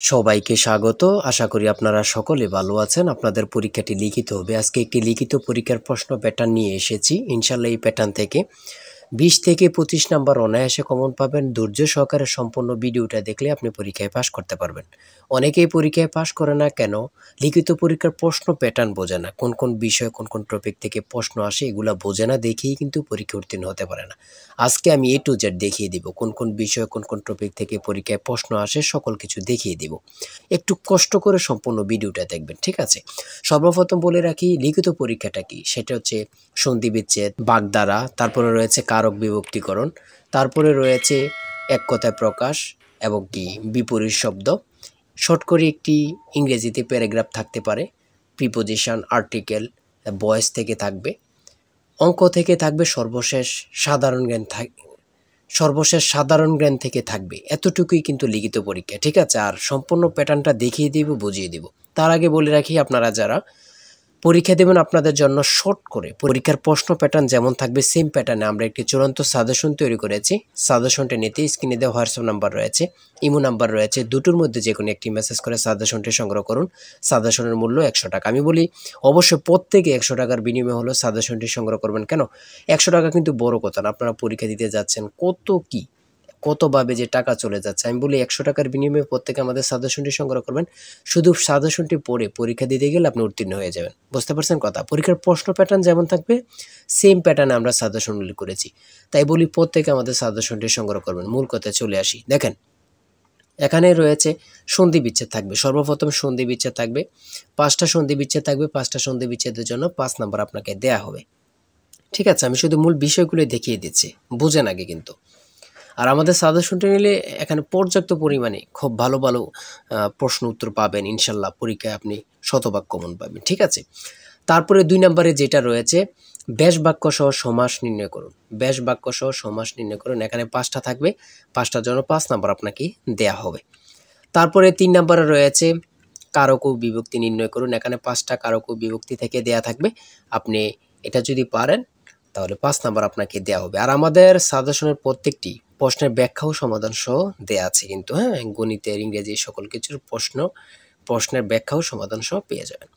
সবাইকে স্বাগত। আশা করি আপনারা সকলে ভালো আছেন। আপনাদের পরীক্ষাটি লিখিত হবে। আজকে একটি লিখিত পরীক্ষার প্রশ্ন প্যাটার্ন নিয়ে এসেছি। ইনশাআল্লাহ এই প্যাটার্ন থেকে 20 থেকে 25 নাম্বার অনায়াসে কমন পাবেন। ধৈর্য সহকারে সম্পূর্ণ ভিডিওটা দেখলে আপনি পরীক্ষায় পাস করতে পারবেন। অনেকেই পরীক্ষায় পাস করে না কেন? লিখিত পরীক্ষার প্রশ্ন প্যাটার্ন বোঝে না। কোন কোন বিষয় কোন কোন টপিক থেকে প্রশ্ন আসে এগুলা বোঝে না দেখেই কিন্তু পরীক্ষা উত্তীর্ণ হতে পারে না। আজকে আমি A to Z দেখিয়ে দিব কোন কোন বিষয় কোন কোন টপিক থেকে পরীক্ষায় প্রশ্ন আসে, সকল কিছু দেখিয়ে দিব। একটু কষ্ট করে সম্পূর্ণ ভিডিওটা দেখবেন, ঠিক আছে? সর্বপ্রথম বলে রাখি লিখিত পরীক্ষাটা কি, সেটা হচ্ছে সন্ধি বিচ্ছেদ, বাগধারা, তারপরে রয়েছে কারক বিভক্তিকরণ, তারপরে রয়েছে এক কথায় প্রকাশ এবং কি বিপরীত শব্দ। শর্ট করে একটি ইংরেজিতে প্যারাগ্রাফ থাকতে পারে, প্রিপোজিশন, আর্টিকেল, ভয়েস থেকে থাকবে, অঙ্ক থেকে থাকবে, সর্বশেষ সাধারণ জ্ঞান থেকে থাকবে। এতটুকুই কিন্তু লিখিত পরীক্ষা, ঠিক আছে? আর সম্পূর্ণ প্যাটার্নটা দেখিয়ে দিব, বুঝিয়ে দিব। তার আগে বলে রাখি, আপনারা যারা পরীক্ষা দেবেন আপনাদের জন্য শর্ট করে পরীক্ষার প্রশ্ন প্যাটার্ন যেমন থাকবে সেম প্যাটার্নে আমরা একটি চূড়ান্ত সাজেশন তৈরি করেছি। সাজেশনটা নিতে স্ক্রিনে দেওয়া হোয়াটসঅ্যাপ নাম্বার রয়েছে, ইমো নাম্বার রয়েছে, দুটোর মধ্যে যে কোনো একটি মেসেজ করে সাজেশনটি সংগ্রহ করুন। সাজেশনের মূল্য 100 টাকা। আমি বলি অবশ্যই প্রত্যেকে 100 টাকার বিনিময়ে হলো সাজেশনটি সংগ্রহ করবেন। কেন 100 টাকা কিন্তু বড় কথা না, আপনারা পরীক্ষা দিতে যাচ্ছেন, কতভাবে যে টাকা চলে যাচ্ছে। আমি বলি 100 টাকার বিনিময়ে প্রত্যেকে আমাদের সাজেশনটি সংগ্রহ করবেন। শুধু সাজেশনটি পড়ে পরীক্ষা দিতে গেলে আপনি উত্তীর্ণ হয়ে যাবেন। বুঝতে পারছেন কথা? পরীক্ষার প্রশ্ন প্যাটার্ন যেমন থাকবে সেম প্যাটার্নে আমরা সাজেশন উল্লেখ করেছি। তাই বলি প্রত্যেকে আমাদের সাজেশনটি সংগ্রহ করবেন। মূল কথায় চলে আসি। দেখেন এখানে রয়েছে সন্ধি বিচ্ছেদ থাকবে। সর্বপ্রথম সন্ধি বিচ্ছেদ থাকবে, 5টা সন্ধি বিচ্ছেদ থাকবে। 5টা সন্ধি বিচ্ছেদের জন্য 5 নাম্বার আপনাকে দেয়া হবে, ঠিক আছে? আমি শুধু মূল বিষয়গুলো দেখিয়ে দিচ্ছি, বুঝেন আগে কিন্তু। আর আমাদের সাজেশনটা নিলে এখানে পর্যাপ্ত পরিমাণে খুব ভালো ভালো প্রশ্ন উত্তর পাবেন। ইনশাল্লাহ পরীক্ষায় আপনি শতভাগ কমন পাবেন, ঠিক আছে? তারপরে 2 নম্বরে যেটা রয়েছে ব্যাস বাক্য সহ সমাস নির্ণয় করুন। ব্যাস বাক্য সহ সমাস নির্ণয় করুন। এখানে 5টা থাকবে, 5টার জন্য 5 নাম্বার আপনাকে দেয়া হবে। তারপরে 3 নম্বরে রয়েছে কারক ও বিভক্তি নির্ণয় করুন। এখানে 5টা কারক ও বিভক্তি থেকে দেয়া থাকবে। আপনি এটা যদি পারেন তাহলে 5 নাম্বার আপনাকে দেয়া হবে। আর আমাদের সাজেশনের প্রত্যেকটি প্রশ্নের ব্যাখ্যা ও সমাধান সহ দেয়া আছে কিন্তু, হ্যাঁ? গণিতের, ইংরেজি সকল কিছুর প্রশ্নের ব্যাখ্যা ও সমাধান সহ পেয়ে যাবেন।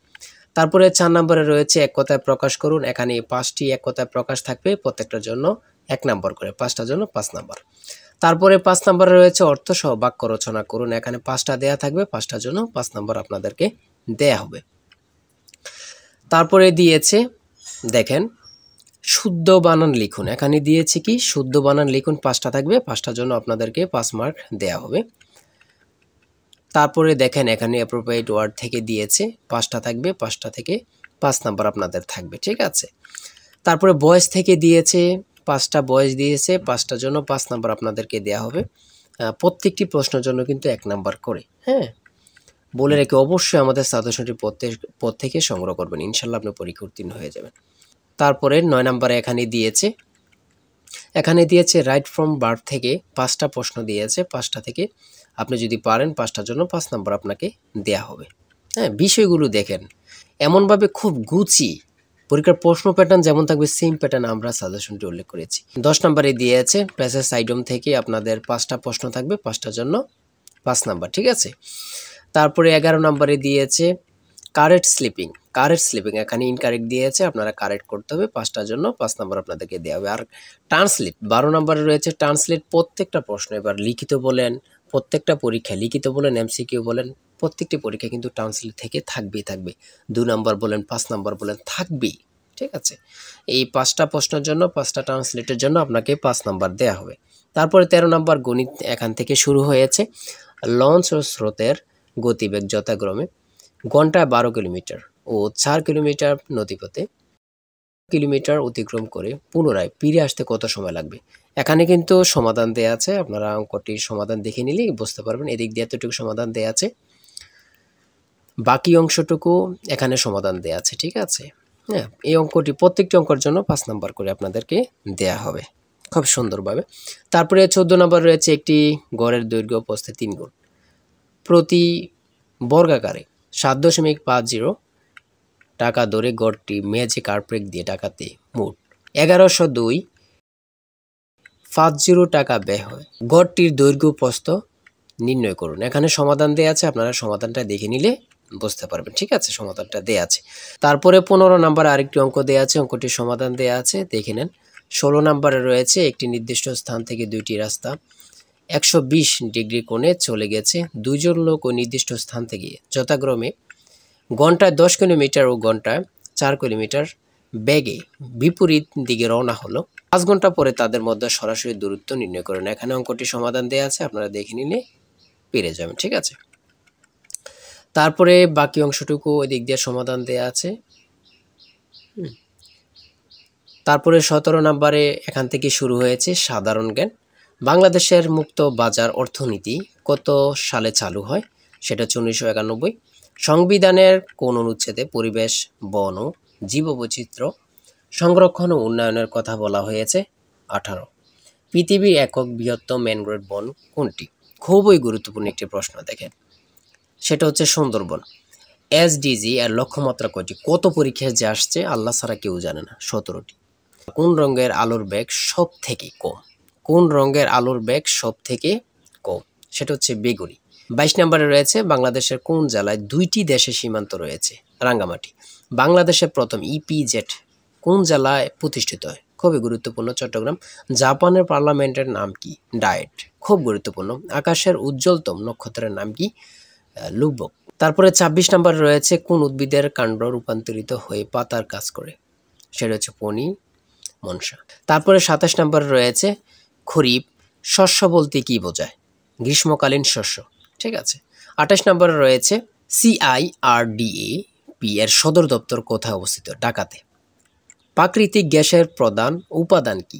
তারপরে 4 নম্বরে রয়েছে এক কথায় প্রকাশ করুন। এখানে 5টি এক কথায় প্রকাশ থাকবে, প্রত্যেকটার জন্য 1 নাম্বার করে, 5টার জন্য 5 নাম্বার। তারপরে 5 নম্বরে রয়েছে অর্থ সহ বাক্য রচনা করুন। এখানে 5টা দেয়া থাকবে, 5টার জন্য 5 নাম্বার আপনাদেরকে দেয়া হবে। তারপরে দিয়েছে দেখেন শুদ্ধ বানান লিখুন। এখানে দিয়েছে কি শুদ্ধ বানান লিখুন, 5টা থাকবে, 5টার জন্য আপনাদেরকে 5 মার্ক দেয়া হবে। তারপরে দেখেন এখানে অ্যাপ্রোপ্রিয়েট ওয়ার্ড থেকে দিয়েছে, 5টা থাকবে, 5টা থেকে 5 নাম্বার আপনাদের থাকবে, ঠিক আছে? তারপরে ভয়েস থেকে দিয়েছে, 5টা ভয়েস দিয়েছে, 5টার জন্য 5 নাম্বার আপনাদেরকে দেয়া হবে। প্রত্যেকটি প্রশ্নের জন্য কিন্তু 1 নাম্বার করে, হ্যাঁ? বলে রেখে অবশ্যই আমাদের সাজেশনটি পদ থেকে সংগ্রহ করবেন। ইনশাল্লাহ আপনি পরীক্ষা উত্তীর্ণ হয়ে যাবেন। তারপরে 9 নম্বরে এখানে দিয়েছে রাইট ফ্রম বার্থ থেকে 5টা প্রশ্ন দিয়েছে। 5টা থেকে আপনি যদি পারেন 5টার জন্য 5 নাম্বার আপনাকে দেয়া হবে, হ্যাঁ? বিষয়গুলো দেখেন এমনভাবে খুব গুছিয়ে পরীক্ষার প্রশ্ন প্যাটার্ন যেমন থাকবে সেম প্যাটার্ন আমরা সাজেশনটি উল্লেখ করেছি। 10 নম্বরে দিয়েছে প্যাসেজ আইটেম থেকে আপনাদের 5টা প্রশ্ন থাকবে, 5টার জন্য 5 নাম্বার, ঠিক আছে? তারপরে 11 নম্বরে দিয়েছে কারেক্ট স্লিপিং এখানে ইনকারেক্ট দিয়েছে, আপনারা কারেক্ট করতে হবে। 5টার জন্য 5 নাম্বার আপনাদেরকে দেওয়া হবে। আর ট্রান্সলেট 12 নম্বরে রয়েছে ট্রান্সলেট, প্রত্যেকটা প্রশ্ন এবার লিখিত বলেন, প্রত্যেকটা পরীক্ষা লিখিত বলেন, এমসিকিউ বলেন, প্রত্যেকটি পরীক্ষা কিন্তু ট্রান্সলেট থেকে থাকবেই। 2 নাম্বার বলেন, 5 নাম্বার বলেন, থাকবেই, ঠিক আছে? এই 5টা প্রশ্নের জন্য 5টা ট্রান্সলেটের জন্য আপনাকে 5 নাম্বার দেয়া হবে। তারপরে 13 নাম্বার গণিত এখান থেকে শুরু হয়েছে। লঞ্চ ও স্রোতের গতিবেগ যথাক্রমে ঘন্টায় 12 কিলোমিটার ও 4 কিলোমিটার নদীপথে কিলোমিটার অতিক্রম করে পুনরায় ফিরে আসতে কত সময় লাগবে? এখানে কিন্তু সমাধান দেয়া আছে, আপনারা অঙ্কটির সমাধান দেখে নিলেই বুঝতে পারবেন। এদিক দিয়ে এতটুকু সমাধান দেয়া আছে, বাকি অংশটুকু এখানে সমাধান দেয়া আছে, ঠিক আছে? হ্যাঁ, এই অঙ্কটি প্রত্যেকটি অঙ্কের জন্য 5 নাম্বার করে আপনাদেরকে দেয়া হবে খুব সুন্দরভাবে। তারপরে 14 নম্বর রয়েছে একটি গড়ের দৈর্ঘ্য প্রস্থে 3 গুণ প্রতি বর্গাকারে 7.50 টাকা দরে গড়টি ম্যাজিক কার্পেট দিয়ে টাকাতে মোট 1102.50 টাকা ব্যয় হয়। গড়টির দৈর্ঘ্য প্রস্থ নির্ণয় করুন। এখানে সমাধান দেয়া আছে, আপনারা সমাধানটা দেখে নিলে বুঝতে পারবেন। ঠিক আছে, সমাধানটা দেয়া আছে। তারপরে 15 নম্বরে আরেকটি অঙ্ক দেয়া আছে, অঙ্কটির সমাধান দেয়া আছে, দেখে নেন। 16 নম্বরে রয়েছে একটি নির্দিষ্ট স্থান থেকে দুইটি রাস্তা 120 ডিগ্রি কোণে চলে গেছে। দুইজন লোক ওই নির্দিষ্ট স্থান থেকে যথাক্রমে ঘন্টায় 10 কিলোমিটার ও ঘন্টায় 4 কিলোমিটার বেগে বিপরীত দিকে রওনা হলো। 5 ঘন্টা পরে তাদের মধ্যে সরাসরি দূরত্ব নির্ণয় করুন। এখানে অঙ্কটি সমাধান দেয়া আছে, আপনারা দেখে নিলে পেরে যাবেন। ঠিক আছে, তারপরে বাকি অংশটুকু ওই দিক দিয়ে সমাধান দেয়া আছে। তারপরে 17 নম্বরে এখান থেকে শুরু হয়েছে সাধারণ জ্ঞান। বাংলাদেশের মুক্ত বাজার অর্থনীতি কত সালে চালু হয়? সেটা হচ্ছে 1991। সংবিধানের কোন অনুচ্ছেদে পরিবেশ, বন ও জীববৈচিত্র্য সংরক্ষণ ও উন্নয়নের কথা বলা হয়েছে? 18। পৃথিবীর একক বৃহত্তম ম্যানগ্রোভ বন কোনটি? খুবই গুরুত্বপূর্ণ একটি প্রশ্ন, দেখেন, সেটা হচ্ছে সুন্দরবন। এসডিজি এর লক্ষ্যমাত্রা কয়টি? কত পরীক্ষায় যে আসছে আল্লাহ ছাড়া কেউ জানে না, 17টি। কোন রঙের আলোর বেগ সব থেকে কম? কোন রঙের আলোর বেগ সব থেকে কম? সেটা হচ্ছে বেগুনি। 22 নম্বরে রয়েছে বাংলাদেশের কোন জেলায় 2টি দেশের সীমান্ত রয়েছে? রাঙ্গামাটি। বাংলাদেশের প্রথম ইপিজেড কোন জেলায় প্রতিষ্ঠিত হয়? খুবই গুরুত্বপূর্ণ, চট্টগ্রাম। জাপানের পার্লামেন্টের নাম কি? ডায়েট। খুব গুরুত্বপূর্ণ। আকাশের উজ্জ্বলতম নক্ষত্রের নাম কি? লুব্বক। তারপরে 26 নম্বরে রয়েছে কোন উদ্ভিদের কাণ্ড রূপান্তরিত হয়ে পাতার কাজ করে? সেটা হচ্ছে পনি মনসা। তারপরে 27 নম্বরে রয়েছে খরিফ শস্য বলতে কি বোঝায়? গ্রীষ্মকালীন শস্য। ঠিক আছে। 28 নম্বরে রয়েছে CIRDAP এর সদর দপ্তর কোথায় অবস্থিত? ঢাকাতে। প্রাকৃতিক গ্যাসের প্রধান উপাদান কি?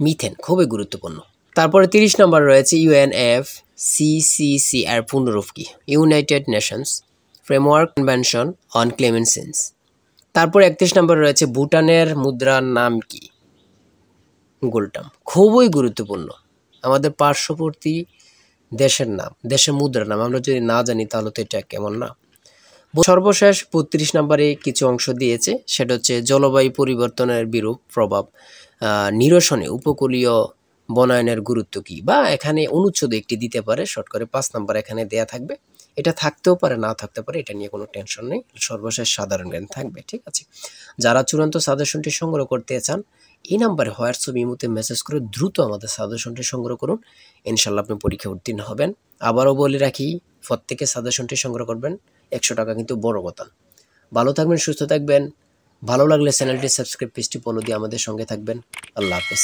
মিথেন। খুবই গুরুত্বপূর্ণ। তারপরে 30 নম্বরে রয়েছে UNFCCC এর পূর্ণরূপ কি? United Nations framework convention on climate change. তারপর 31 নম্বরে রয়েছে ভুটানের মুদ্রার নাম কি? গোল্টাম। খুবই গুরুত্বপূর্ণ, আমাদের পার্শ্ববর্তী দেশের নাম, দেশের মুদ্রার নাম আমরা যদি না জানি তাহলে তো এটা কেমন না। সর্বশেষ 32 নম্বরে কিছু অংশ দিয়েছে, সেটা হচ্ছে জলবায়ু পরিবর্তনের বিরূপ প্রভাব নিরসনে উপকূলীয় বনায়নের গুরুত্ব কি, বা এখানে অনুচ্ছেদ একটি দিতে পারে, শর্ট করে 5 নম্বর এখানে দেয়া থাকবে। এটা থাকতেও পারে, না থাকতে পারে, এটা নিয়ে কোনো টেনশন নেই। সর্বশেষ সাধারণ জ্ঞান থাকবে। ঠিক আছে, যারা চূড়ান্ত সাজেশনটি সংগ্রহ করতে চান এই নাম্বারে হোয়াটসঅ্যাপ ইমোতে মেসেজ করে দ্রুত আমাদের সাজেশনটি সংগ্রহ করুন, ইনশাল্লাহ আপনি পরীক্ষা উত্তীর্ণ হবেন। আবারও বলে রাখি, প্রত্যেকে সাজেশনটি সংগ্রহ করবেন, 100 টাকা কিন্তু বড় কথা। ভালো থাকবেন, সুস্থ থাকবেন। ভালো লাগলে চ্যানেলটি সাবস্ক্রাইব, পেজটি ফলো দিয়ে আমাদের সঙ্গে থাকবেন। আল্লাহ হাফেজ।